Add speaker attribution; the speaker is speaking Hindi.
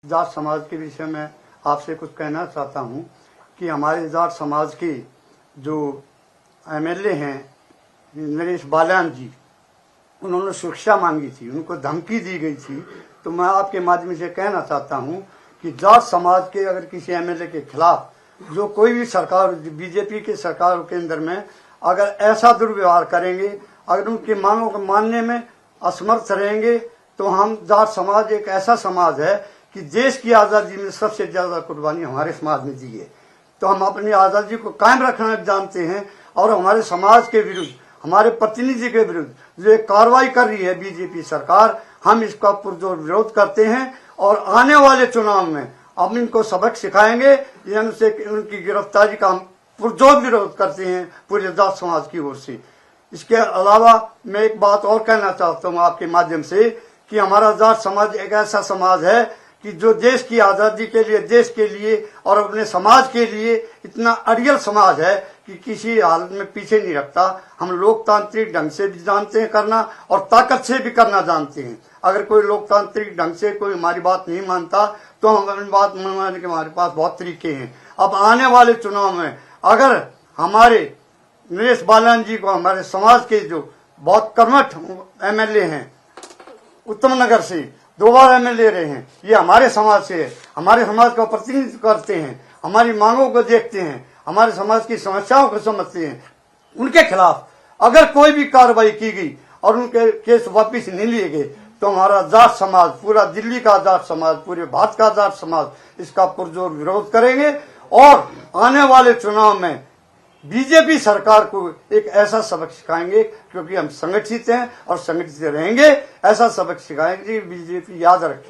Speaker 1: जाट समाज के विषय में आपसे कुछ कहना चाहता हूं कि हमारे जाट समाज के जो एमएलए हैं नरेश बाल्यान जी, उन्होंने सुरक्षा मांगी थी, उनको धमकी दी गई थी। तो मैं आपके माध्यम से कहना चाहता हूं कि जाट समाज के अगर किसी एमएलए के खिलाफ जो कोई भी सरकार, बीजेपी के सरकार के अंदर में अगर ऐसा दुर्व्यवहार करेंगे, अगर उनकी मांगों को मानने में असमर्थ रहेंगे, तो हम जाट समाज एक ऐसा समाज है कि देश की आज़ादी में सबसे ज्यादा कुर्बानी हमारे समाज ने दी है। तो हम अपनी आज़ादी को कायम रखना जानते हैं और हमारे समाज के विरुद्ध, हमारे प्रतिनिधि के विरुद्ध जो एक कार्रवाई कर रही है बीजेपी सरकार, हम इसका पुरजोर विरोध करते हैं और आने वाले चुनाव में हम इनको सबक सिखाएंगे। उनसे उनकी गिरफ्तारी का हम पुरजोर विरोध करते हैं पूरे जाट समाज की ओर से। इसके अलावा मैं एक बात और कहना चाहता हूँ आपके माध्यम से कि हमारा जाट समाज एक ऐसा समाज है कि जो देश की आज़ादी के लिए, देश के लिए और अपने समाज के लिए इतना अड़ियल समाज है कि किसी हालत में पीछे नहीं रखता। हम लोकतांत्रिक ढंग से भी जानते हैं करना और ताकत से भी करना जानते हैं। अगर कोई लोकतांत्रिक ढंग से कोई हमारी बात नहीं मानता तो हम अपनी बात मनवाने के हमारे पास बहुत तरीके हैं। अब आने वाले चुनाव में अगर हमारे नरेश बाल्यान जी को, हमारे समाज के जो बहुत कर्मठ एमएलए हैं, उत्तम नगर से 2 बार एमएलए रहे हैं, ये हमारे समाज से है, हमारे समाज का प्रतिनिधित्व करते हैं, हमारी मांगों को देखते हैं, हमारे समाज की समस्याओं को समझते हैं। उनके खिलाफ अगर कोई भी कार्रवाई की गई और उनके केस वापिस नहीं लिए गए तो हमारा जाट समाज, पूरा दिल्ली का जाट समाज, पूरे भारत का जाट समाज इसका पुरजोर विरोध करेंगे और आने वाले चुनाव में बीजेपी सरकार को एक ऐसा सबक सिखाएंगे, क्योंकि हम संगठित हैं और संगठित रहेंगे। ऐसा सबक सिखाएंगे, बीजेपी याद रखिए।